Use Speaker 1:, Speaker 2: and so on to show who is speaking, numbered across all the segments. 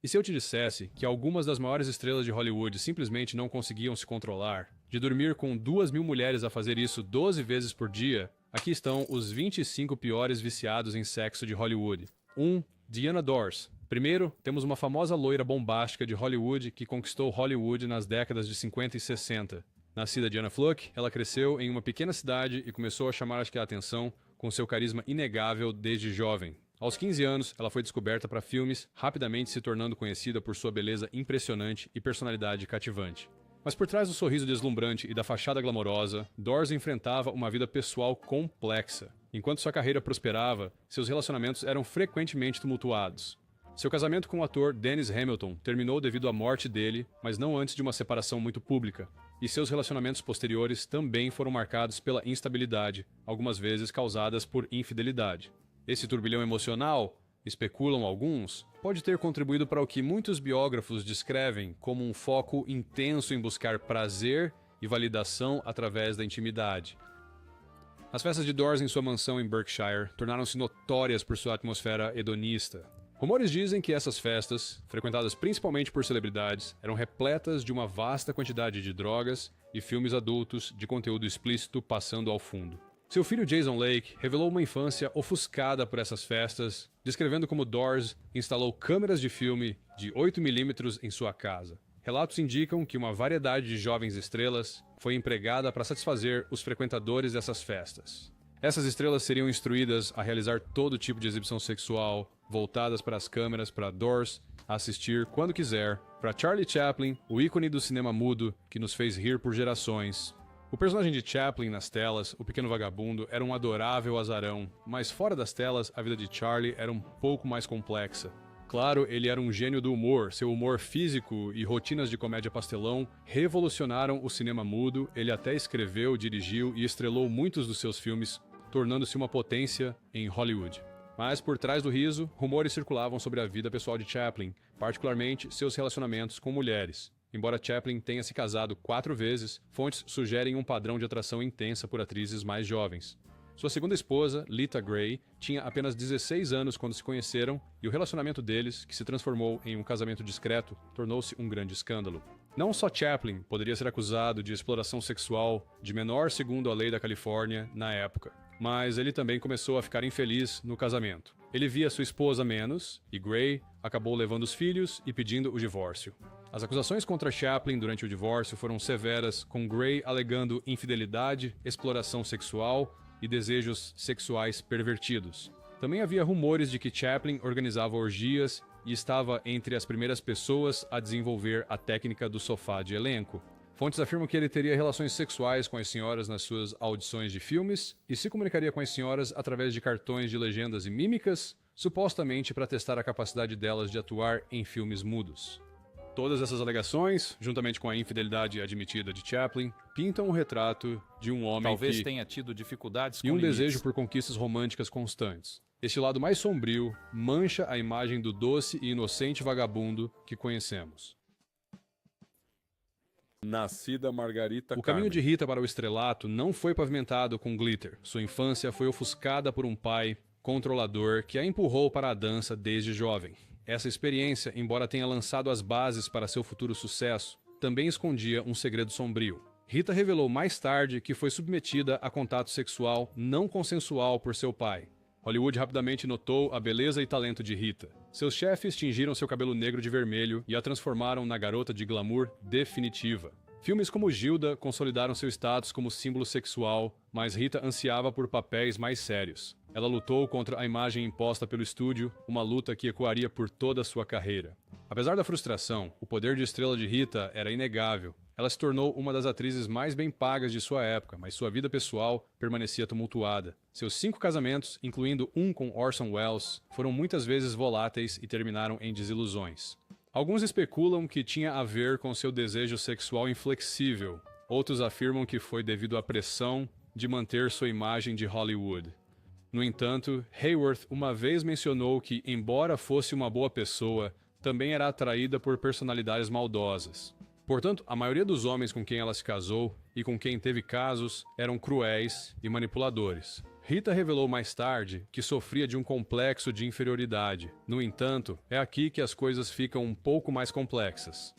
Speaker 1: E se eu te dissesse que algumas das maiores estrelas de Hollywood simplesmente não conseguiam se controlar, de dormir com 2.000 mulheres a fazer isso 12 vezes por dia, aqui estão os 25 piores viciados em sexo de Hollywood. 1. Diana Dors. Primeiro, temos uma famosa loira bombástica de Hollywood que conquistou Hollywood nas décadas de 50 e 60. Nascida Diana Fluke, ela cresceu em uma pequena cidade e começou a chamar a atenção com seu carisma inegável desde jovem. Aos 15 anos, ela foi descoberta para filmes, rapidamente se tornando conhecida por sua beleza impressionante e personalidade cativante. Mas por trás do sorriso deslumbrante e da fachada glamourosa, Dors enfrentava uma vida pessoal complexa. Enquanto sua carreira prosperava, seus relacionamentos eram frequentemente tumultuados. Seu casamento com o ator Dennis Hamilton terminou devido à morte dele, mas não antes de uma separação muito pública. E seus relacionamentos posteriores também foram marcados pela instabilidade, algumas vezes causadas por infidelidade. Esse turbilhão emocional, especulam alguns, pode ter contribuído para o que muitos biógrafos descrevem como um foco intenso em buscar prazer e validação através da intimidade. As festas de Dors em sua mansão em Berkshire tornaram-se notórias por sua atmosfera hedonista. Rumores dizem que essas festas, frequentadas principalmente por celebridades, eram repletas de uma vasta quantidade de drogas e filmes adultos de conteúdo explícito passando ao fundo. Seu filho Jason Lake revelou uma infância ofuscada por essas festas, descrevendo como Dors instalou câmeras de filme de 8mm em sua casa. Relatos indicam que uma variedade de jovens estrelas foi empregada para satisfazer os frequentadores dessas festas. Essas estrelas seriam instruídas a realizar todo tipo de exibição sexual, voltadas para as câmeras para Dors assistir quando quiser, para Charlie Chaplin, o ícone do cinema mudo que nos fez rir por gerações. O personagem de Chaplin nas telas, o pequeno vagabundo, era um adorável azarão, mas fora das telas a vida de Charlie era um pouco mais complexa. Claro, ele era um gênio do humor, seu humor físico e rotinas de comédia pastelão revolucionaram o cinema mudo, ele até escreveu, dirigiu e estrelou muitos dos seus filmes, tornando-se uma potência em Hollywood. Mas por trás do riso, rumores circulavam sobre a vida pessoal de Chaplin, particularmente seus relacionamentos com mulheres. Embora Chaplin tenha se casado 4 vezes, fontes sugerem um padrão de atração intensa por atrizes mais jovens. Sua segunda esposa, Lita Grey, tinha apenas 16 anos quando se conheceram e o relacionamento deles, que se transformou em um casamento discreto, tornou-se um grande escândalo. Não só Chaplin poderia ser acusado de exploração sexual de menor segundo a lei da Califórnia na época, mas ele também começou a ficar infeliz no casamento. Ele via sua esposa menos, e Grey acabou levando os filhos e pedindo o divórcio. As acusações contra Chaplin durante o divórcio foram severas, com Grey alegando infidelidade, exploração sexual e desejos sexuais pervertidos. Também havia rumores de que Chaplin organizava orgias e estava entre as primeiras pessoas a desenvolver a técnica do sofá de elenco. Fontes afirmam que ele teria relações sexuais com as senhoras nas suas audições de filmes e se comunicaria com as senhoras através de cartões de legendas e mímicas, supostamente para testar a capacidade delas de atuar em filmes mudos. Todas essas alegações, juntamente com a infidelidade admitida de Chaplin, pintam um retrato de um homem
Speaker 2: Talvez
Speaker 1: que
Speaker 2: tenha tido dificuldades com
Speaker 1: e um
Speaker 2: limites.
Speaker 1: desejo por conquistas românticas constantes. Este lado mais sombrio mancha a imagem do doce e inocente vagabundo que conhecemos.
Speaker 3: Nascida Margarita
Speaker 1: O caminho
Speaker 3: Carmen.
Speaker 1: de Rita para o estrelato não foi pavimentado com glitter. Sua infância foi ofuscada por um pai controlador que a empurrou para a dança desde jovem. Essa experiência, embora tenha lançado as bases para seu futuro sucesso, também escondia um segredo sombrio. Rita revelou mais tarde que foi submetida a contato sexual não consensual por seu pai. Hollywood rapidamente notou a beleza e talento de Rita. Seus chefes tingiram seu cabelo negro de vermelho e a transformaram na garota de glamour definitiva. Filmes como Gilda consolidaram seu status como símbolo sexual, mas Rita ansiava por papéis mais sérios. Ela lutou contra a imagem imposta pelo estúdio, uma luta que ecoaria por toda a sua carreira. Apesar da frustração, o poder de estrela de Rita era inegável. Ela se tornou uma das atrizes mais bem pagas de sua época, mas sua vida pessoal permanecia tumultuada. Seus 5 casamentos, incluindo um com Orson Welles, foram muitas vezes voláteis e terminaram em desilusões. Alguns especulam que tinha a ver com seu desejo sexual inflexível. Outros afirmam que foi devido à pressão de manter sua imagem de Hollywood. No entanto, Hayworth uma vez mencionou que, embora fosse uma boa pessoa, também era atraída por personalidades maldosas. Portanto, a maioria dos homens com quem ela se casou e com quem teve casos eram cruéis e manipuladores. Rita revelou mais tarde que sofria de um complexo de inferioridade. No entanto, é aqui que as coisas ficam um pouco mais complexas.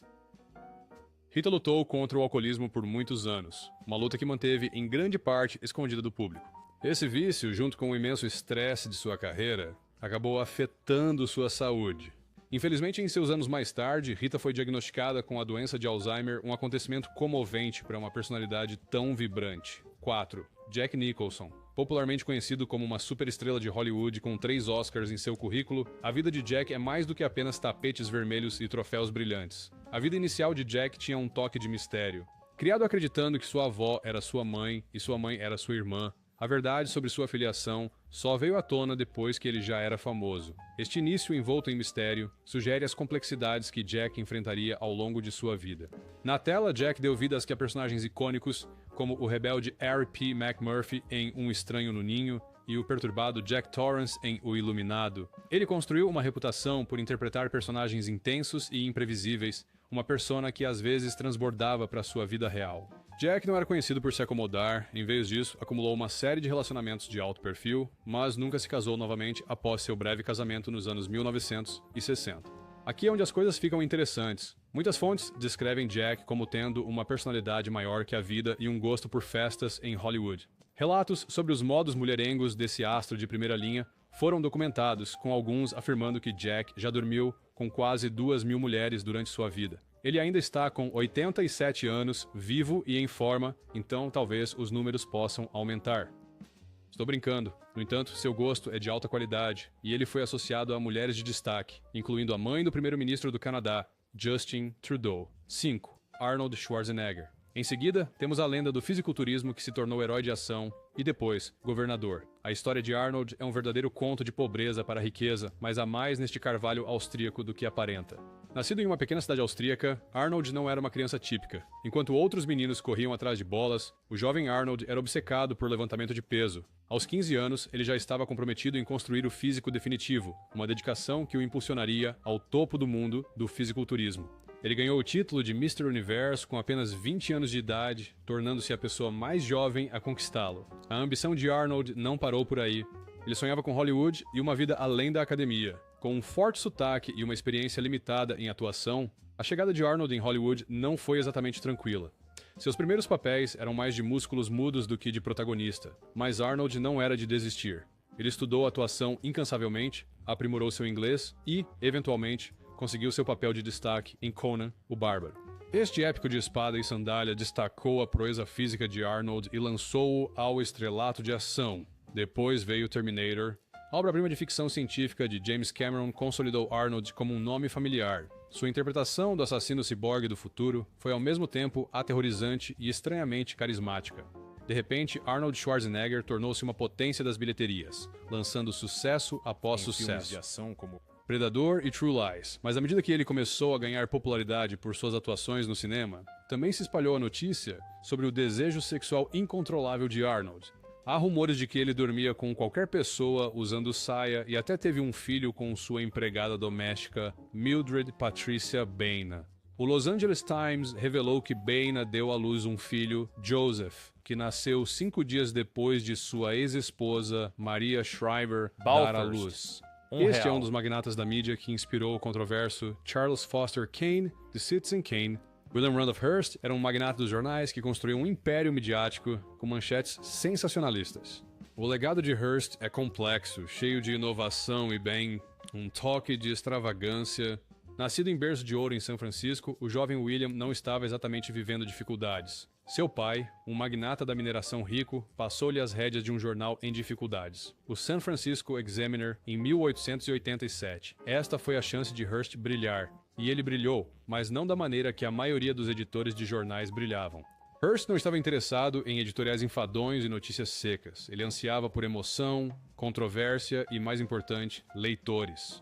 Speaker 1: Rita lutou contra o alcoolismo por muitos anos, uma luta que manteve em grande parte escondida do público. Esse vício, junto com o imenso estresse de sua carreira, acabou afetando sua saúde. Infelizmente, em seus anos mais tarde, Rita foi diagnosticada com a doença de Alzheimer, um acontecimento comovente para uma personalidade tão vibrante. 4. Jack Nicholson. Popularmente conhecido como uma superestrela de Hollywood com 3 Oscars em seu currículo, a vida de Jack é mais do que apenas tapetes vermelhos e troféus brilhantes. A vida inicial de Jack tinha um toque de mistério. Criado acreditando que sua avó era sua mãe e sua mãe era sua irmã, a verdade sobre sua filiação só veio à tona depois que ele já era famoso. Este início envolto em mistério sugere as complexidades que Jack enfrentaria ao longo de sua vida. Na tela, Jack deu vida a personagens icônicos como o rebelde Harry P. McMurphy em Um Estranho no Ninho e o perturbado Jack Torrance em O Iluminado. Ele construiu uma reputação por interpretar personagens intensos e imprevisíveis, uma persona que às vezes transbordava para sua vida real. Jack não era conhecido por se acomodar, em vez disso, acumulou uma série de relacionamentos de alto perfil, mas nunca se casou novamente após seu breve casamento nos anos 1960. Aqui é onde as coisas ficam interessantes. Muitas fontes descrevem Jack como tendo uma personalidade maior que a vida e um gosto por festas em Hollywood. Relatos sobre os modos mulherengos desse astro de primeira linha foram documentados, com alguns afirmando que Jack já dormiu com quase 2.000 mulheres durante sua vida. Ele ainda está com 87 anos, vivo e em forma, então talvez os números possam aumentar. Estou brincando. No entanto, seu gosto é de alta qualidade, e ele foi associado a mulheres de destaque, incluindo a mãe do primeiro-ministro do Canadá, Justin Trudeau. 5. Arnold Schwarzenegger. Em seguida, temos a lenda do fisiculturismo que se tornou herói de ação e depois, governador. A história de Arnold é um verdadeiro conto de pobreza para a riqueza, mas há mais neste carvalho austríaco do que aparenta. Nascido em uma pequena cidade austríaca, Arnold não era uma criança típica. Enquanto outros meninos corriam atrás de bolas, o jovem Arnold era obcecado por levantamento de peso. Aos 15 anos, ele já estava comprometido em construir o físico definitivo, uma dedicação que o impulsionaria ao topo do mundo do fisiculturismo. Ele ganhou o título de Mr. Universo com apenas 20 anos de idade, tornando-se a pessoa mais jovem a conquistá-lo. A ambição de Arnold não parou por aí. Ele sonhava com Hollywood e uma vida além da academia. Com um forte sotaque e uma experiência limitada em atuação, a chegada de Arnold em Hollywood não foi exatamente tranquila. Seus primeiros papéis eram mais de músculos mudos do que de protagonista, mas Arnold não era de desistir. Ele estudou atuação incansavelmente, aprimorou seu inglês e, eventualmente, conseguiu seu papel de destaque em Conan, o Bárbaro. Este épico de espada e sandália destacou a proeza física de Arnold e lançou-o ao estrelato de ação. Depois veio Terminator. A obra-prima de ficção científica de James Cameron consolidou Arnold como um nome familiar. Sua interpretação do assassino ciborgue do futuro foi ao mesmo tempo aterrorizante e estranhamente carismática. De repente, Arnold Schwarzenegger tornou-se uma potência das bilheterias, lançando sucesso após sucesso. Filmes de ação como Predador e True Lies, mas à medida que ele começou a ganhar popularidade por suas atuações no cinema, também se espalhou a notícia sobre o desejo sexual incontrolável de Arnold. Há rumores de que ele dormia com qualquer pessoa usando saia e até teve um filho com sua empregada doméstica, Mildred Patricia Baena. O Los Angeles Times revelou que Baena deu à luz um filho, Joseph, que nasceu 5 dias depois de sua ex-esposa, Maria Shriver, dar à luz. Este é um dos magnatas da mídia que inspirou o controverso Charles Foster Kane, de Citizen Kane. William Randolph Hearst era um magnata dos jornais que construiu um império midiático com manchetes sensacionalistas. O legado de Hearst é complexo, cheio de inovação e, bem, um toque de extravagância. Nascido em berço de ouro em São Francisco, o jovem William não estava exatamente vivendo dificuldades. Seu pai, um magnata da mineração rico, passou-lhe as rédeas de um jornal em dificuldades, o San Francisco Examiner, em 1887. Esta foi a chance de Hearst brilhar. E ele brilhou, mas não da maneira que a maioria dos editores de jornais brilhavam. Hearst não estava interessado em editoriais enfadonhos e notícias secas. Ele ansiava por emoção, controvérsia e, mais importante, leitores.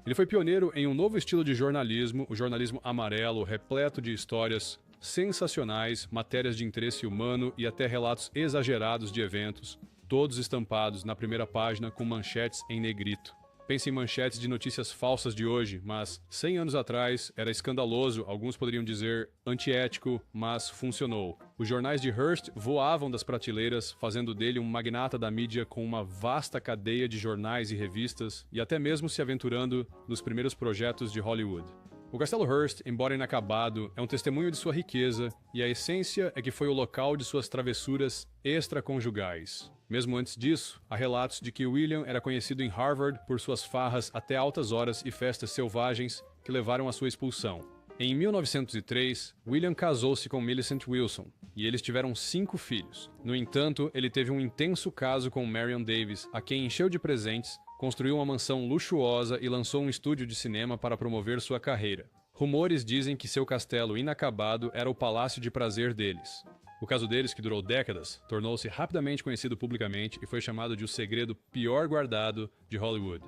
Speaker 1: Ele foi pioneiro em um novo estilo de jornalismo, o jornalismo amarelo, repleto de histórias sensacionais, matérias de interesse humano e até relatos exagerados de eventos, todos estampados na primeira página com manchetes em negrito. Pense em manchetes de notícias falsas de hoje, mas 100 anos atrás era escandaloso, alguns poderiam dizer antiético, mas funcionou. Os jornais de Hearst voavam das prateleiras, fazendo dele um magnata da mídia com uma vasta cadeia de jornais e revistas, e até mesmo se aventurando nos primeiros projetos de Hollywood. O Castelo Hearst, embora inacabado, é um testemunho de sua riqueza, e a essência é que foi o local de suas travessuras extraconjugais. Mesmo antes disso, há relatos de que William era conhecido em Harvard por suas farras até altas horas e festas selvagens que levaram à sua expulsão. Em 1903, William casou-se com Millicent Wilson, e eles tiveram 5 filhos. No entanto, ele teve um intenso caso com Marion Davies, a quem encheu de presentes, construiu uma mansão luxuosa e lançou um estúdio de cinema para promover sua carreira. Rumores dizem que seu castelo inacabado era o palácio de prazer deles. O caso deles, que durou décadas, tornou-se rapidamente conhecido publicamente e foi chamado de o segredo pior guardado de Hollywood.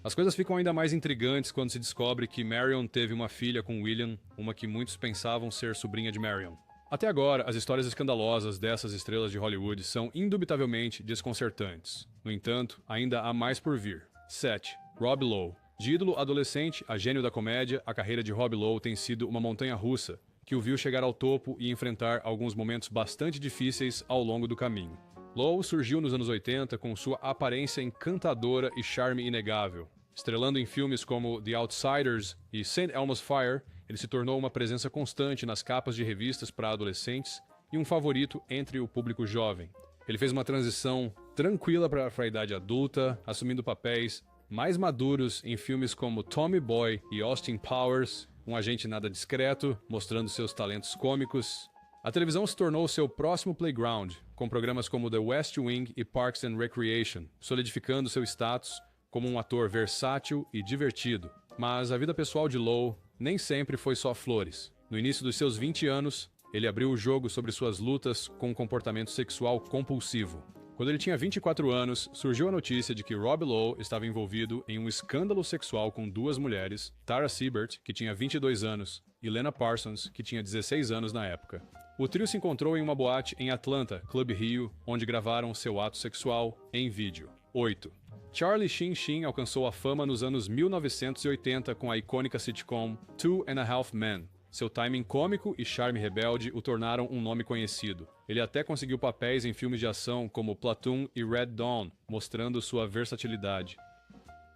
Speaker 1: As coisas ficam ainda mais intrigantes quando se descobre que Marion teve uma filha com William, uma que muitos pensavam ser sobrinha de Marion. Até agora, as histórias escandalosas dessas estrelas de Hollywood são indubitavelmente desconcertantes. No entanto, ainda há mais por vir. 7. Rob Lowe. De ídolo adolescente a gênio da comédia, a carreira de Rob Lowe tem sido uma montanha-russa, que o viu chegar ao topo e enfrentar alguns momentos bastante difíceis ao longo do caminho. Lowe surgiu nos anos 80 com sua aparência encantadora e charme inegável. Estrelando em filmes como The Outsiders e St. Elmo's Fire, ele se tornou uma presença constante nas capas de revistas para adolescentes e um favorito entre o público jovem. Ele fez uma transição tranquila para a idade adulta, assumindo papéis mais maduros em filmes como Tommy Boy e Austin Powers, um agente nada discreto, mostrando seus talentos cômicos. A televisão se tornou seu próximo playground, com programas como The West Wing e Parks and Recreation, solidificando seu status como um ator versátil e divertido. Mas a vida pessoal de Lowe nem sempre foi só flores. No início dos seus 20 anos, ele abriu o jogo sobre suas lutas com um comportamento sexual compulsivo. Quando ele tinha 24 anos, surgiu a notícia de que Rob Lowe estava envolvido em um escândalo sexual com 2 mulheres, Tara Siebert, que tinha 22 anos, e Lena Parsons, que tinha 16 anos na época. O trio se encontrou em uma boate em Atlanta, Club Rio, onde gravaram seu ato sexual em vídeo. 8. Charlie Sheen alcançou a fama nos anos 1980 com a icônica sitcom Two and a Half Men. Seu timing cômico e charme rebelde o tornaram um nome conhecido. Ele até conseguiu papéis em filmes de ação como Platoon e Red Dawn, mostrando sua versatilidade.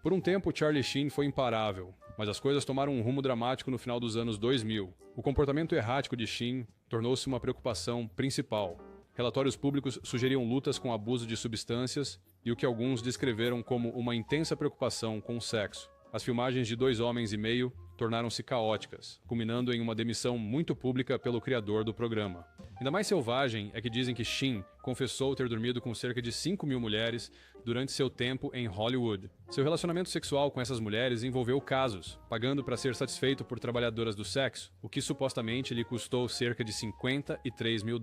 Speaker 1: Por um tempo, Charlie Sheen foi imparável, mas as coisas tomaram um rumo dramático no final dos anos 2000. O comportamento errático de Sheen tornou-se uma preocupação principal. Relatórios públicos sugeriam lutas com abuso de substâncias e o que alguns descreveram como uma intensa preocupação com o sexo. As filmagens de 2 homens e meio tornaram-se caóticas, culminando em uma demissão muito pública pelo criador do programa. Ainda mais selvagem é que dizem que Sheen confessou ter dormido com cerca de 5.000 mulheres durante seu tempo em Hollywood. Seu relacionamento sexual com essas mulheres envolveu casos, pagando para ser satisfeito por trabalhadoras do sexo, o que supostamente lhe custou cerca de $53 mil.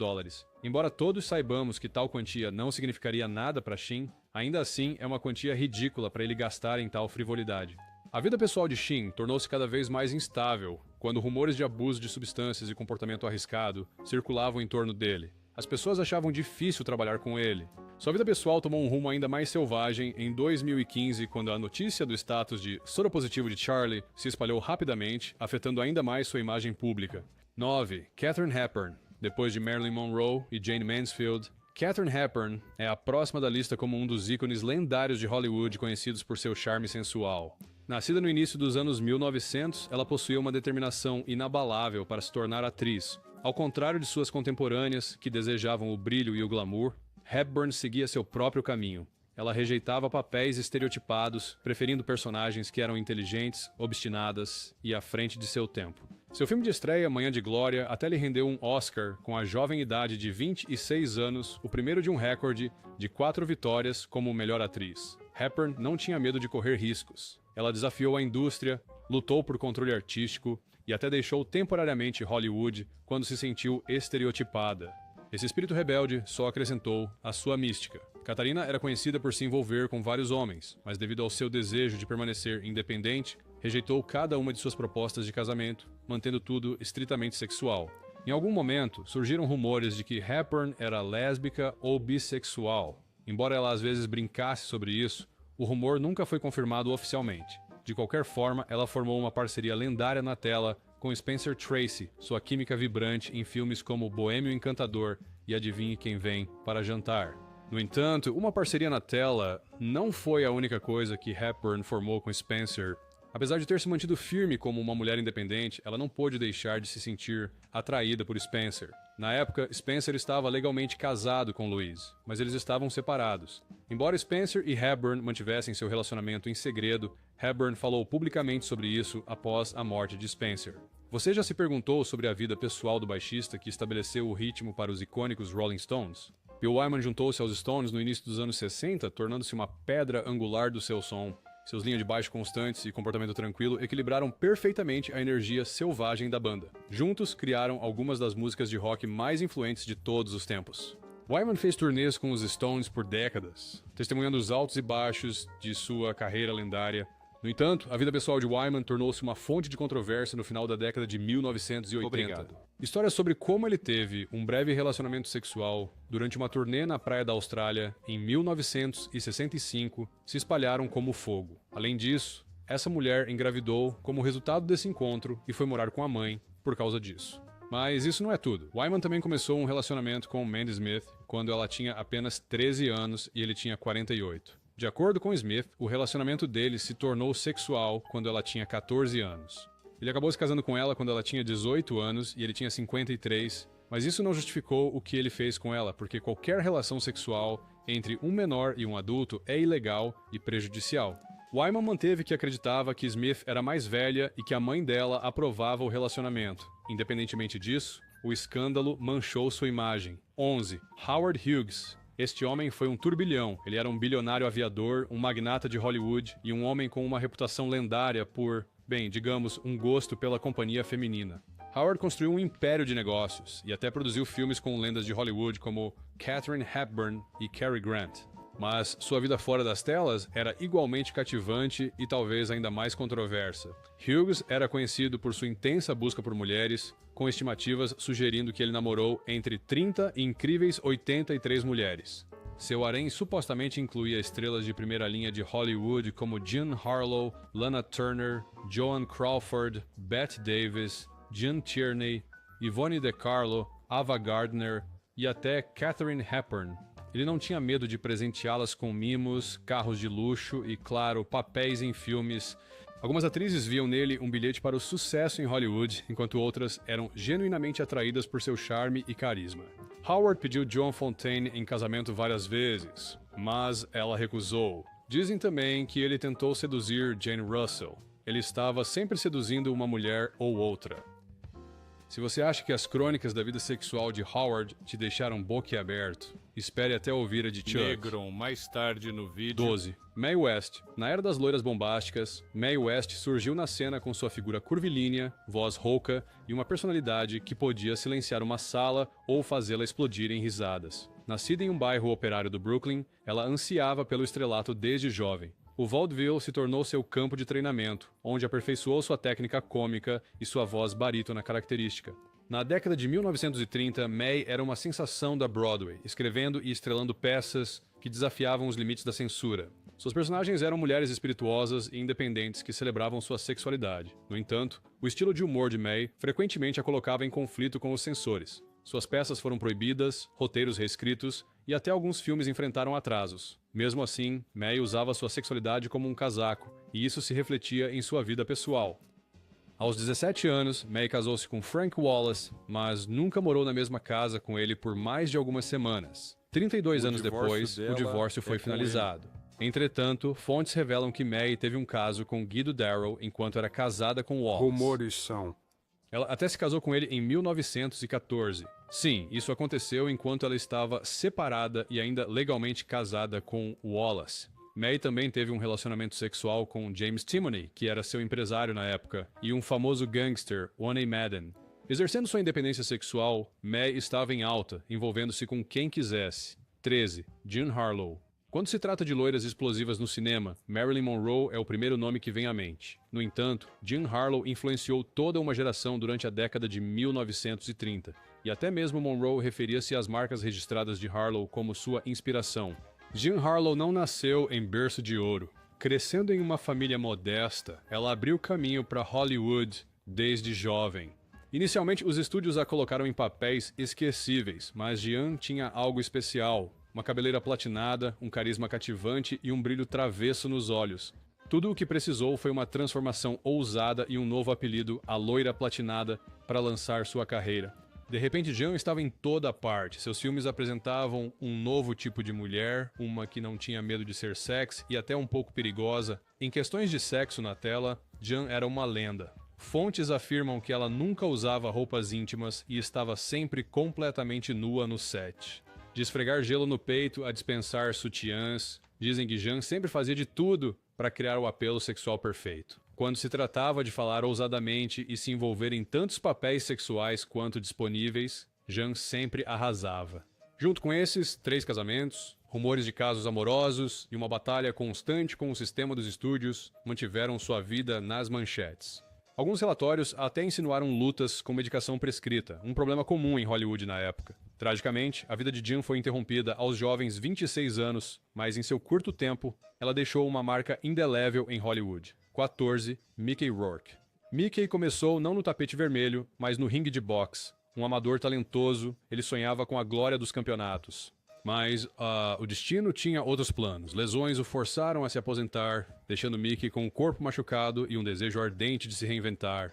Speaker 1: Embora todos saibamos que tal quantia não significaria nada para Sheen, ainda assim é uma quantia ridícula para ele gastar em tal frivolidade. A vida pessoal de Sheen tornou-se cada vez mais instável quando rumores de abuso de substâncias e comportamento arriscado circulavam em torno dele. As pessoas achavam difícil trabalhar com ele. Sua vida pessoal tomou um rumo ainda mais selvagem em 2015, quando a notícia do status de soropositivo de Charlie se espalhou rapidamente, afetando ainda mais sua imagem pública. 9. Katharine Hepburn. Depois de Marilyn Monroe e Jane Mansfield, Katharine Hepburn é a próxima da lista como um dos ícones lendários de Hollywood conhecidos por seu charme sensual. Nascida no início dos anos 1900, ela possuía uma determinação inabalável para se tornar atriz. Ao contrário de suas contemporâneas, que desejavam o brilho e o glamour, Hepburn seguia seu próprio caminho. Ela rejeitava papéis estereotipados, preferindo personagens que eram inteligentes, obstinadas e à frente de seu tempo. Seu filme de estreia, Manhã de Glória, até lhe rendeu um Oscar com a jovem idade de 26 anos, o primeiro de um recorde de 4 vitórias como melhor atriz. Hepburn não tinha medo de correr riscos. Ela desafiou a indústria, lutou por controle artístico e até deixou temporariamente Hollywood quando se sentiu estereotipada. Esse espírito rebelde só acrescentou a sua mística. Katharina era conhecida por se envolver com vários homens, mas devido ao seu desejo de permanecer independente, rejeitou cada uma de suas propostas de casamento, mantendo tudo estritamente sexual. Em algum momento, surgiram rumores de que Hepburn era lésbica ou bissexual. Embora ela às vezes brincasse sobre isso, o rumor nunca foi confirmado oficialmente. De qualquer forma, ela formou uma parceria lendária na tela com Spencer Tracy, sua química vibrante em filmes como Boêmio Encantador e Adivinhe Quem Vem para Jantar. No entanto, uma parceria na tela não foi a única coisa que Hepburn formou com Spencer. Apesar de ter se mantido firme como uma mulher independente, ela não pôde deixar de se sentir atraída por Spencer. Na época, Spencer estava legalmente casado com Louise, mas eles estavam separados. Embora Spencer e Hepburn mantivessem seu relacionamento em segredo, Hepburn falou publicamente sobre isso após a morte de Spencer. Você já se perguntou sobre a vida pessoal do baixista que estabeleceu o ritmo para os icônicos Rolling Stones? Bill Wyman juntou-se aos Stones no início dos anos 60, tornando-se uma pedra angular do seu som. Seus linhas de baixo constantes e comportamento tranquilo equilibraram perfeitamente a energia selvagem da banda. Juntos, criaram algumas das músicas de rock mais influentes de todos os tempos. Wyman fez turnês com os Stones por décadas, testemunhando os altos e baixos de sua carreira lendária. No entanto, a vida pessoal de Wyman tornou-se uma fonte de controvérsia no final da década de 1980.
Speaker 3: Obrigado.
Speaker 1: Histórias sobre como ele teve um breve relacionamento sexual durante uma turnê na praia da Austrália em 1965 se espalharam como fogo. Além disso, essa mulher engravidou como resultado desse encontro e foi morar com a mãe por causa disso. Mas isso não é tudo. Wyman também começou um relacionamento com Mandy Smith quando ela tinha apenas 13 anos e ele tinha 48. De acordo com Smith, o relacionamento deles se tornou sexual quando ela tinha 14 anos. Ele acabou se casando com ela quando ela tinha 18 anos e ele tinha 53, mas isso não justificou o que ele fez com ela, porque qualquer relação sexual entre um menor e um adulto é ilegal e prejudicial. Wyman manteve que acreditava que Smith era mais velha e que a mãe dela aprovava o relacionamento. Independentemente disso, o escândalo manchou sua imagem. 11. Howard Hughes. Este homem foi um turbilhão. Ele era um bilionário aviador, um magnata de Hollywood e um homem com uma reputação lendária por, bem, digamos, um gosto pela companhia feminina. Howard construiu um império de negócios e até produziu filmes com lendas de Hollywood como Katharine Hepburn e Cary Grant. Mas sua vida fora das telas era igualmente cativante e talvez ainda mais controversa. Hughes era conhecido por sua intensa busca por mulheres, com estimativas sugerindo que ele namorou entre 30 e incríveis 83 mulheres. Seu harém supostamente incluía estrelas de primeira linha de Hollywood como Jean Harlow, Lana Turner, Joan Crawford, Bette Davis, Jean Tierney, Yvonne De Carlo, Ava Gardner e até Katharine Hepburn. Ele não tinha medo de presenteá-las com mimos, carros de luxo e, claro, papéis em filmes. Algumas atrizes viam nele um bilhete para o sucesso em Hollywood, enquanto outras eram genuinamente atraídas por seu charme e carisma. Howard pediu Joan Fontaine em casamento várias vezes, mas ela recusou. Dizem também que ele tentou seduzir Jane Russell. Ele estava sempre seduzindo uma mulher ou outra. Se você acha que as crônicas da vida sexual de Howard te deixaram boquiaberto, espere até ouvir a de Chuck.
Speaker 3: Negron, mais tarde no vídeo.
Speaker 1: 12. Mae West. Na era das loiras bombásticas, Mae West surgiu na cena com sua figura curvilínea, voz rouca e uma personalidade que podia silenciar uma sala ou fazê-la explodir em risadas. Nascida em um bairro operário do Brooklyn, ela ansiava pelo estrelato desde jovem. O vaudeville se tornou seu campo de treinamento, onde aperfeiçoou sua técnica cômica e sua voz barítona característica. Na década de 1930, Mae era uma sensação da Broadway, escrevendo e estrelando peças que desafiavam os limites da censura. Suas personagens eram mulheres espirituosas e independentes que celebravam sua sexualidade. No entanto, o estilo de humor de Mae frequentemente a colocava em conflito com os censores. Suas peças foram proibidas, roteiros reescritos e até alguns filmes enfrentaram atrasos. Mesmo assim, Mae usava sua sexualidade como um casaco, e isso se refletia em sua vida pessoal. Aos 17 anos, Mae casou-se com Frank Wallace, mas nunca morou na mesma casa com ele por mais de algumas semanas. 32 anos depois, o divórcio foi finalizado. Entretanto, fontes revelam que Mae teve um caso com Guido Darrow enquanto era casada com Wallace.
Speaker 3: Rumores são.
Speaker 1: Ela até se casou com ele em 1914. Sim, isso aconteceu enquanto ela estava separada e ainda legalmente casada com Wallace. Mae também teve um relacionamento sexual com James Timoney, que era seu empresário na época, e um famoso gangster, One A. Madden. Exercendo sua independência sexual, Mae estava em alta, envolvendo-se com quem quisesse. 13. Jean Harlow. Quando se trata de loiras explosivas no cinema, Marilyn Monroe é o primeiro nome que vem à mente. No entanto, Jean Harlow influenciou toda uma geração durante a década de 1930, e até mesmo Monroe referia-se às marcas registradas de Harlow como sua inspiração. Jean Harlow não nasceu em berço de ouro. Crescendo em uma família modesta, ela abriu caminho para Hollywood desde jovem. Inicialmente, os estúdios a colocaram em papéis esquecíveis, mas Jean tinha algo especial. Uma cabeleira platinada, um carisma cativante e um brilho travesso nos olhos. Tudo o que precisou foi uma transformação ousada e um novo apelido, a Loira Platinada, para lançar sua carreira. De repente, Jean estava em toda parte. Seus filmes apresentavam um novo tipo de mulher, uma que não tinha medo de ser sexy e até um pouco perigosa. Em questões de sexo na tela, Jean era uma lenda. Fontes afirmam que ela nunca usava roupas íntimas e estava sempre completamente nua no set. De esfregar gelo no peito a dispensar sutiãs, dizem que Jean sempre fazia de tudo para criar o apelo sexual perfeito. Quando se tratava de falar ousadamente e se envolver em tantos papéis sexuais quanto disponíveis, Jean sempre arrasava. Junto com esses, 3 casamentos, rumores de casos amorosos e uma batalha constante com o sistema dos estúdios mantiveram sua vida nas manchetes. Alguns relatórios até insinuaram lutas com medicação prescrita, um problema comum em Hollywood na época. Tragicamente, a vida de Jean foi interrompida aos jovens 26 anos, mas em seu curto tempo, ela deixou uma marca indelével em Hollywood. 14. Mickey Rourke. Mickey começou não no tapete vermelho, mas no ringue de boxe. Um amador talentoso, ele sonhava com a glória dos campeonatos. Mas o destino tinha outros planos. Lesões o forçaram a se aposentar, deixando Mickey com o corpo machucado e um desejo ardente de se reinventar.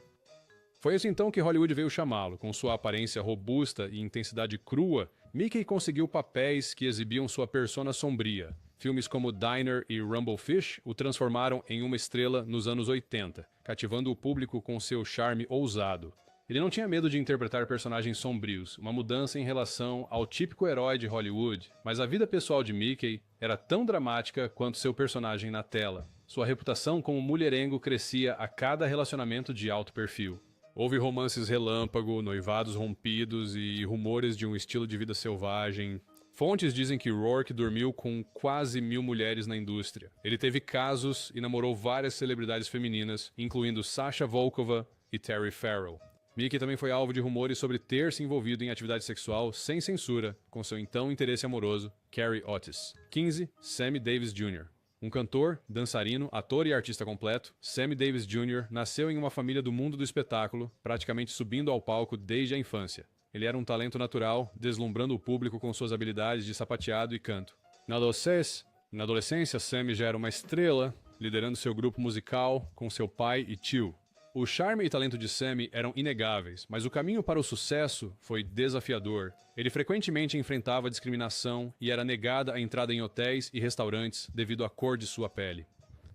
Speaker 1: Foi assim então que Hollywood veio chamá-lo. Com sua aparência robusta e intensidade crua, Mickey conseguiu papéis que exibiam sua persona sombria. Filmes como Diner e Rumblefish o transformaram em uma estrela nos anos 80, cativando o público com seu charme ousado. Ele não tinha medo de interpretar personagens sombrios, uma mudança em relação ao típico herói de Hollywood, mas a vida pessoal de Mickey era tão dramática quanto seu personagem na tela. Sua reputação como mulherengo crescia a cada relacionamento de alto perfil. Houve romances relâmpago, noivados rompidos e rumores de um estilo de vida selvagem. Fontes dizem que Rourke dormiu com quase 1000 mulheres na indústria. Ele teve casos e namorou várias celebridades femininas, incluindo Sasha Volkova e Terry Farrell. Mickey também foi alvo de rumores sobre ter se envolvido em atividade sexual sem censura com seu então interesse amoroso, Carrie Otis. 15. Sammy Davis Jr. Um cantor, dançarino, ator e artista completo, Sammy Davis Jr. nasceu em uma família do mundo do espetáculo, praticamente subindo ao palco desde a infância. Ele era um talento natural, deslumbrando o público com suas habilidades de sapateado e canto. Na adolescência, Sammy já era uma estrela, liderando seu grupo musical com seu pai e tio. O charme e talento de Sammy eram inegáveis, mas o caminho para o sucesso foi desafiador. Ele frequentemente enfrentava discriminação e era negada a entrada em hotéis e restaurantes devido à cor de sua pele.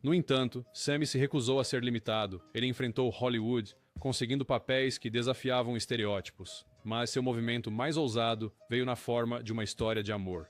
Speaker 1: No entanto, Sammy se recusou a ser limitado. Ele enfrentou Hollywood, conseguindo papéis que desafiavam estereótipos. Mas seu movimento mais ousado veio na forma de uma história de amor.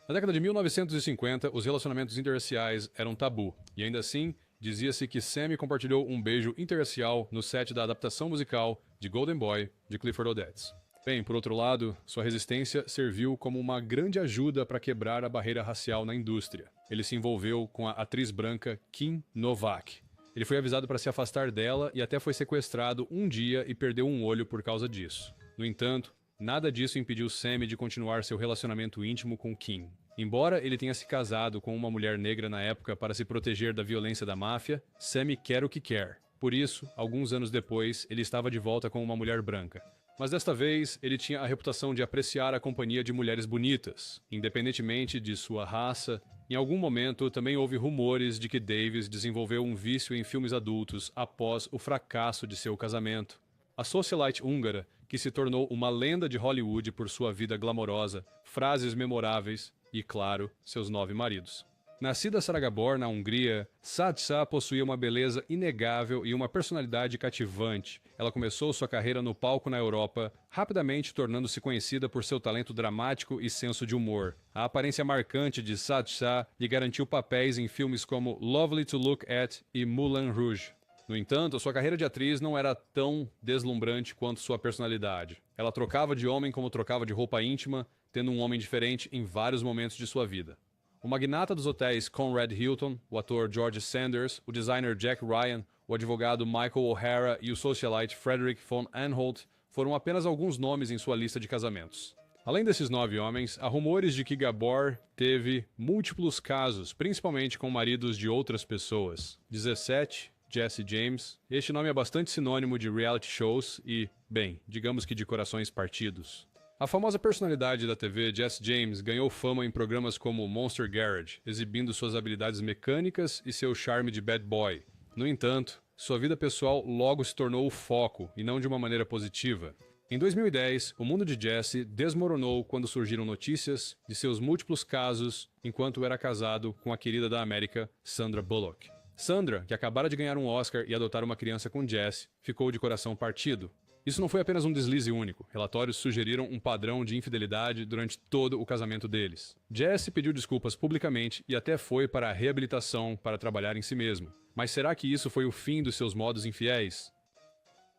Speaker 1: Na década de 1950, os relacionamentos interraciais eram tabu, e ainda assim, dizia-se que Sammy compartilhou um beijo interracial no set da adaptação musical de Golden Boy, de Clifford Odets. Bem, por outro lado, sua resistência serviu como uma grande ajuda para quebrar a barreira racial na indústria. Ele se envolveu com a atriz branca Kim Novak. Ele foi avisado para se afastar dela e até foi sequestrado um dia e perdeu um olho por causa disso. No entanto, nada disso impediu Sammy de continuar seu relacionamento íntimo com Kim. Embora ele tenha se casado com uma mulher negra na época para se proteger da violência da máfia, Sammy quer o que quer. Por isso, alguns anos depois, ele estava de volta com uma mulher branca. Mas desta vez, ele tinha a reputação de apreciar a companhia de mulheres bonitas, independentemente de sua raça. Em algum momento, também houve rumores de que Davis desenvolveu um vício em filmes adultos após o fracasso de seu casamento. A socialite húngara, que se tornou uma lenda de Hollywood por sua vida glamourosa, frases memoráveis e, claro, seus 9 maridos. Nascida Saragabor, na Hungria, Sacha possuía uma beleza inegável e uma personalidade cativante. Ela começou sua carreira no palco na Europa, rapidamente tornando-se conhecida por seu talento dramático e senso de humor. A aparência marcante de Sacha lhe garantiu papéis em filmes como Lovely to Look At e Moulin Rouge. No entanto, sua carreira de atriz não era tão deslumbrante quanto sua personalidade. Ela trocava de homem como trocava de roupa íntima, tendo um homem diferente em vários momentos de sua vida. O magnata dos hotéis Conrad Hilton, o ator George Sanders, o designer Jack Ryan, o advogado Michael O'Hara e o socialite Frederick von Anholt foram apenas alguns nomes em sua lista de casamentos. Além desses 9 homens, há rumores de que Gabor teve múltiplos casos, principalmente com maridos de outras pessoas. 17, Jesse James. Este nome é bastante sinônimo de reality shows e, bem, digamos que de corações partidos. A famosa personalidade da TV, Jesse James, ganhou fama em programas como Monster Garage, exibindo suas habilidades mecânicas e seu charme de bad boy. No entanto, sua vida pessoal logo se tornou o foco, e não de uma maneira positiva. Em 2010, o mundo de Jesse desmoronou quando surgiram notícias de seus múltiplos casos enquanto era casado com a querida da América, Sandra Bullock. Sandra, que acabara de ganhar um Oscar e adotar uma criança com Jesse, ficou de coração partido. Isso não foi apenas um deslize único. Relatórios sugeriram um padrão de infidelidade durante todo o casamento deles. Jesse pediu desculpas publicamente e até foi para a reabilitação para trabalhar em si mesmo. Mas será que isso foi o fim dos seus modos infiéis?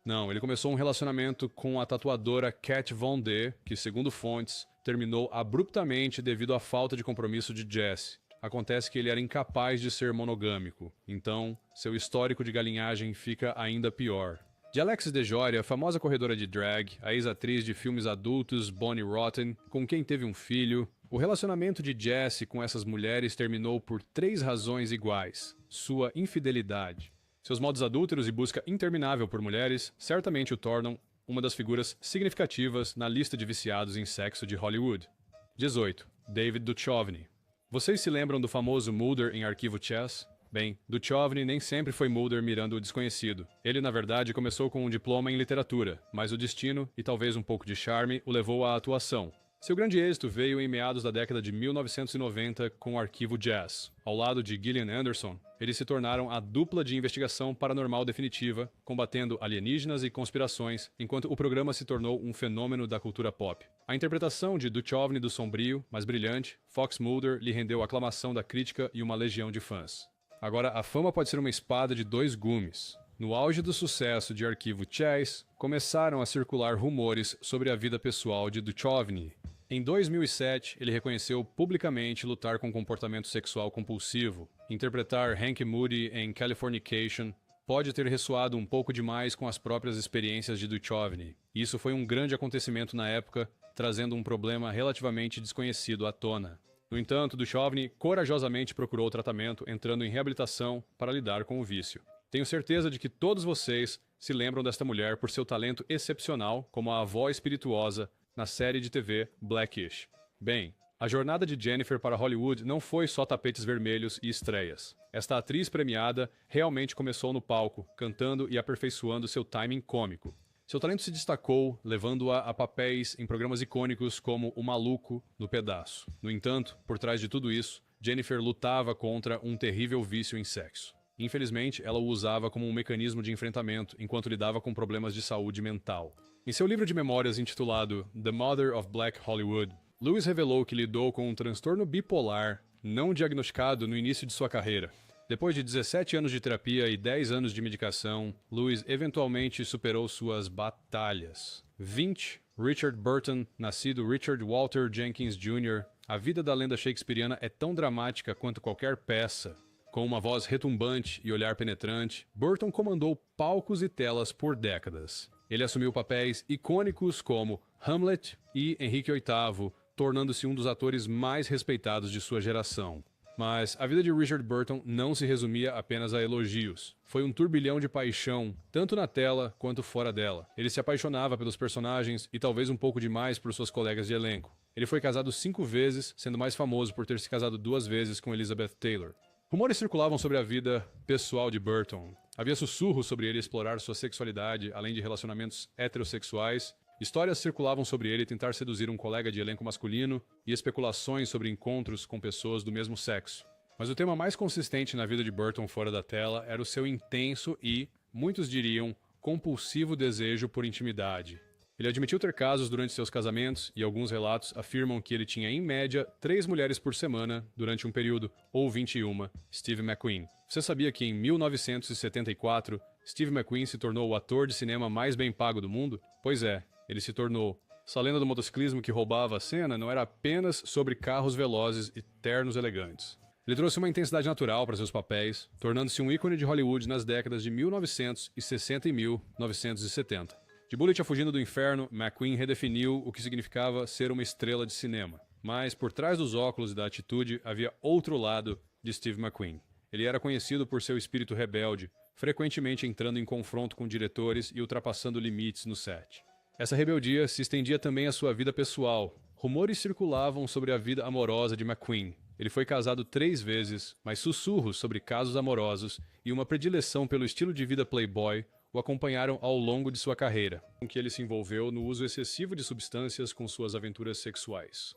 Speaker 1: Não, ele começou um relacionamento com a tatuadora Kat Von D, que, segundo fontes, terminou abruptamente devido à falta de compromisso de Jesse. Acontece que ele era incapaz de ser monogâmico, então seu histórico de galinhagem fica ainda pior. De Alexis DeJoria, famosa corredora de drag, a ex-atriz de filmes adultos Bonnie Rotten, com quem teve um filho, o relacionamento de Jesse com essas mulheres terminou por 3 razões iguais: sua infidelidade. Seus modos adúlteros e busca interminável por mulheres certamente o tornam uma das figuras significativas na lista de viciados em sexo de Hollywood. 18. David Duchovny. Vocês se lembram do famoso Mulder em Arquivo Chess? Bem, Duchovny nem sempre foi Mulder mirando o desconhecido. Ele, na verdade, começou com um diploma em literatura, mas o destino, e talvez um pouco de charme, o levou à atuação. Seu grande êxito veio em meados da década de 1990 com o Arquivo Jazz. Ao lado de Gillian Anderson, eles se tornaram a dupla de investigação paranormal definitiva, combatendo alienígenas e conspirações, enquanto o programa se tornou um fenômeno da cultura pop. A interpretação de Duchovny do sombrio, mas brilhante, Fox Mulder lhe rendeu a aclamação da crítica e uma legião de fãs. Agora, a fama pode ser uma espada de 2 gumes. No auge do sucesso de Arquivo Chase, começaram a circular rumores sobre a vida pessoal de Duchovny. Em 2007, ele reconheceu publicamente lutar com comportamento sexual compulsivo. Interpretar Hank Moody em Californication pode ter ressoado um pouco demais com as próprias experiências de Duchovny. Isso foi um grande acontecimento na época, trazendo um problema relativamente desconhecido à tona. No entanto, Duchovny corajosamente procurou tratamento, entrando em reabilitação para lidar com o vício. Tenho certeza de que todos vocês se lembram desta mulher por seu talento excepcional como a avó espirituosa na série de TV Blackish. Bem, a jornada de Jennifer para Hollywood não foi só tapetes vermelhos e estreias. Esta atriz premiada realmente começou no palco, cantando e aperfeiçoando seu timing cômico. Seu talento se destacou, levando-a a papéis em programas icônicos como O Maluco no Pedaço. No entanto, por trás de tudo isso, Jennifer lutava contra um terrível vício em sexo. Infelizmente, ela o usava como um mecanismo de enfrentamento enquanto lidava com problemas de saúde mental. Em seu livro de memórias intitulado The Mother of Black Hollywood, Lewis revelou que lidou com um transtorno bipolar não diagnosticado no início de sua carreira. Depois de 17 anos de terapia e 10 anos de medicação, Lewis eventualmente superou suas batalhas. 20. Richard Burton, nascido Richard Walter Jenkins Jr., a vida da lenda shakespeariana é tão dramática quanto qualquer peça. Com uma voz retumbante e olhar penetrante, Burton comandou palcos e telas por décadas. Ele assumiu papéis icônicos como Hamlet e Henrique VIII, tornando-se um dos atores mais respeitados de sua geração. Mas a vida de Richard Burton não se resumia apenas a elogios. Foi um turbilhão de paixão, tanto na tela quanto fora dela. Ele se apaixonava pelos personagens e talvez um pouco demais por suas colegas de elenco. Ele foi casado 5 vezes, sendo mais famoso por ter se casado 2 vezes com Elizabeth Taylor. Rumores circulavam sobre a vida pessoal de Burton. Havia sussurros sobre ele explorar sua sexualidade, além de relacionamentos heterossexuais. Histórias circulavam sobre ele tentar seduzir um colega de elenco masculino e especulações sobre encontros com pessoas do mesmo sexo. Mas o tema mais consistente na vida de Burton fora da tela era o seu intenso e, muitos diriam, compulsivo desejo por intimidade. Ele admitiu ter casos durante seus casamentos e alguns relatos afirmam que ele tinha, em média, 3 mulheres por semana durante um período, ou 21, Steve McQueen. Você sabia que em 1974, Steve McQueen se tornou o ator de cinema mais bem pago do mundo? Pois é, ele se tornou. Essa lenda do motociclismo que roubava a cena não era apenas sobre carros velozes e ternos elegantes. Ele trouxe uma intensidade natural para seus papéis, tornando-se um ícone de Hollywood nas décadas de 1960 e 1970. De Bullet a Fugindo do Inferno, McQueen redefiniu o que significava ser uma estrela de cinema. Mas por trás dos óculos e da atitude havia outro lado de Steve McQueen. Ele era conhecido por seu espírito rebelde, frequentemente entrando em confronto com diretores e ultrapassando limites no set. Essa rebeldia se estendia também à sua vida pessoal. Rumores circulavam sobre a vida amorosa de McQueen. Ele foi casado 3 vezes, mas sussurros sobre casos amorosos e uma predileção pelo estilo de vida playboy o acompanharam ao longo de sua carreira, com que ele se envolveu no uso excessivo de substâncias com suas aventuras sexuais.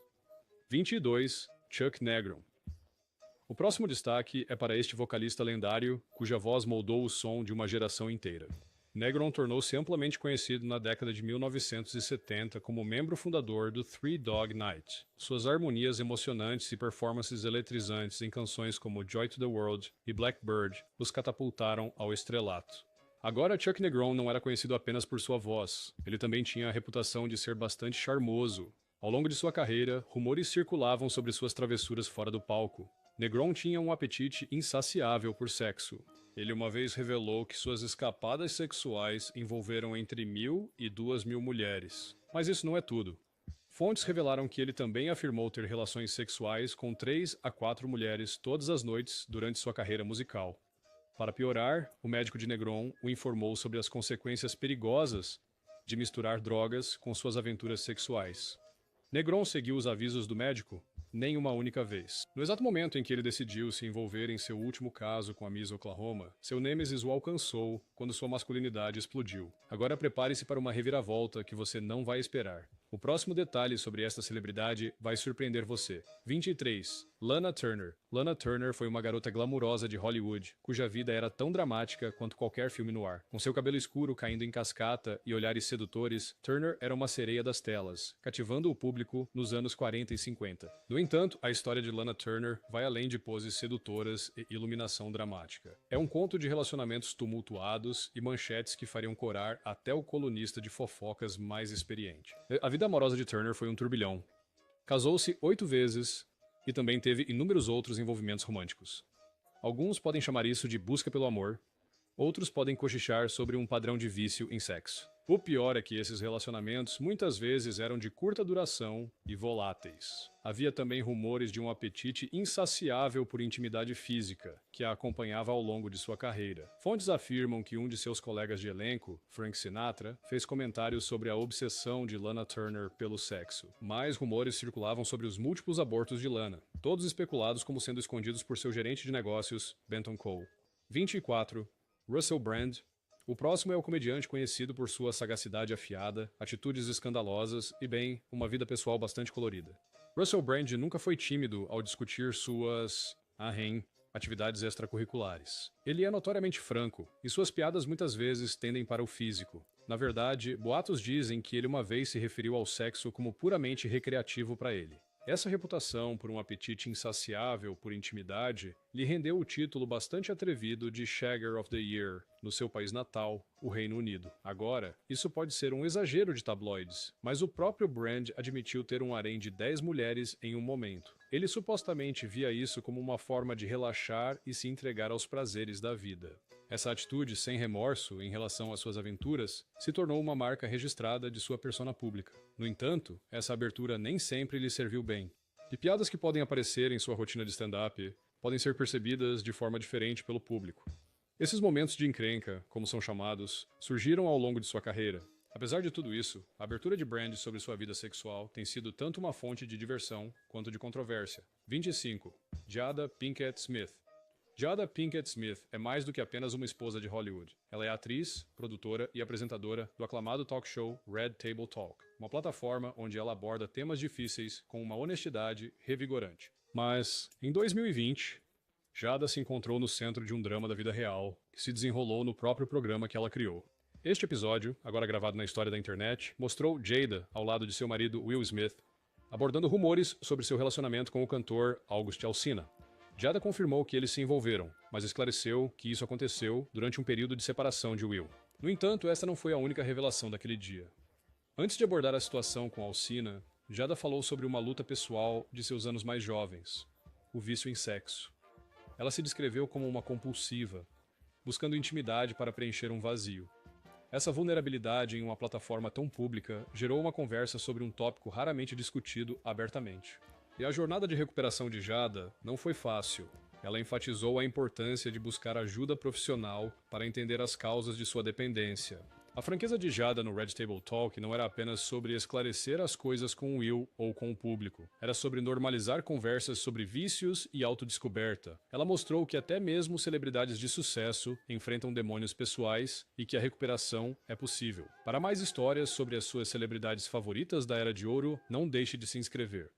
Speaker 1: 22. Chuck Negron. O próximo destaque é para este vocalista lendário, cuja voz moldou o som de uma geração inteira. Negron tornou-se amplamente conhecido na década de 1970 como membro fundador do Three Dog Night. Suas harmonias emocionantes e performances eletrizantes em canções como Joy to the World e Blackbird os catapultaram ao estrelato. Agora, Chuck Negron não era conhecido apenas por sua voz. Ele também tinha a reputação de ser bastante charmoso. Ao longo de sua carreira, rumores circulavam sobre suas travessuras fora do palco. Negron tinha um apetite insaciável por sexo. Ele uma vez revelou que suas escapadas sexuais envolveram entre 1.000 e 2.000 mulheres. Mas isso não é tudo. Fontes revelaram que ele também afirmou ter relações sexuais com 3 a 4 mulheres todas as noites durante sua carreira musical. Para piorar, o médico de Negron o informou sobre as consequências perigosas de misturar drogas com suas aventuras sexuais. Negron seguiu os avisos do médico nem uma única vez. No exato momento em que ele decidiu se envolver em seu último caso com a Miss Oklahoma, seu nêmesis o alcançou quando sua masculinidade explodiu. Agora prepare-se para uma reviravolta que você não vai esperar. O próximo detalhe sobre esta celebridade vai surpreender você. 23. Lana Turner. Lana Turner foi uma garota glamurosa de Hollywood, cuja vida era tão dramática quanto qualquer filme no ar. Com seu cabelo escuro caindo em cascata e olhares sedutores, Turner era uma sereia das telas, cativando o público nos anos 40 e 50. No entanto, a história de Lana Turner vai além de poses sedutoras e iluminação dramática. É um conto de relacionamentos tumultuados e manchetes que fariam corar até o colunista de fofocas mais experiente. A vida amorosa de Turner foi um turbilhão. Casou-se 8 vezes e também teve inúmeros outros envolvimentos românticos. Alguns podem chamar isso de busca pelo amor, outros podem cochichar sobre um padrão de vício em sexo. O pior é que esses relacionamentos muitas vezes eram de curta duração e voláteis. Havia também rumores de um apetite insaciável por intimidade física, que a acompanhava ao longo de sua carreira. Fontes afirmam que um de seus colegas de elenco, Frank Sinatra, fez comentários sobre a obsessão de Lana Turner pelo sexo. Mais rumores circulavam sobre os múltiplos abortos de Lana, todos especulados como sendo escondidos por seu gerente de negócios, Benton Cole. 24. Russell Brand. O próximo é o comediante conhecido por sua sagacidade afiada, atitudes escandalosas e, bem, uma vida pessoal bastante colorida. Russell Brand nunca foi tímido ao discutir suas atividades extracurriculares. Ele é notoriamente franco, e suas piadas muitas vezes tendem para o físico. Na verdade, boatos dizem que ele uma vez se referiu ao sexo como puramente recreativo para ele. Essa reputação por um apetite insaciável por intimidade lhe rendeu o título bastante atrevido de Shagger of the Year no seu país natal, o Reino Unido. Agora, isso pode ser um exagero de tabloides, mas o próprio Brand admitiu ter um harém de 10 mulheres em um momento. Ele supostamente via isso como uma forma de relaxar e se entregar aos prazeres da vida. Essa atitude sem remorso em relação às suas aventuras se tornou uma marca registrada de sua persona pública. No entanto, essa abertura nem sempre lhe serviu bem. E piadas que podem aparecer em sua rotina de stand-up podem ser percebidas de forma diferente pelo público. Esses momentos de encrenca, como são chamados, surgiram ao longo de sua carreira. Apesar de tudo isso, a abertura de Brand sobre sua vida sexual tem sido tanto uma fonte de diversão quanto de controvérsia. 25. Jada Pinkett Smith. Jada Pinkett Smith é mais do que apenas uma esposa de Hollywood. Ela é atriz, produtora e apresentadora do aclamado talk show Red Table Talk, uma plataforma onde ela aborda temas difíceis com uma honestidade revigorante. Mas, em 2020, Jada se encontrou no centro de um drama da vida real, que se desenrolou no próprio programa que ela criou. Este episódio, agora gravado na história da internet, mostrou Jada ao lado de seu marido Will Smith, abordando rumores sobre seu relacionamento com o cantor August Alsina. Jada confirmou que eles se envolveram, mas esclareceu que isso aconteceu durante um período de separação de Will. No entanto, essa não foi a única revelação daquele dia. Antes de abordar a situação com Alsina, Jada falou sobre uma luta pessoal de seus anos mais jovens, o vício em sexo. Ela se descreveu como uma compulsiva, buscando intimidade para preencher um vazio. Essa vulnerabilidade em uma plataforma tão pública gerou uma conversa sobre um tópico raramente discutido abertamente. E a jornada de recuperação de Jada não foi fácil. Ela enfatizou a importância de buscar ajuda profissional para entender as causas de sua dependência. A franqueza de Jada no Red Table Talk não era apenas sobre esclarecer as coisas com Will ou com o público. Era sobre normalizar conversas sobre vícios e autodescoberta. Ela mostrou que até mesmo celebridades de sucesso enfrentam demônios pessoais e que a recuperação é possível. Para mais histórias sobre as suas celebridades favoritas da Era de Ouro, não deixe de se inscrever.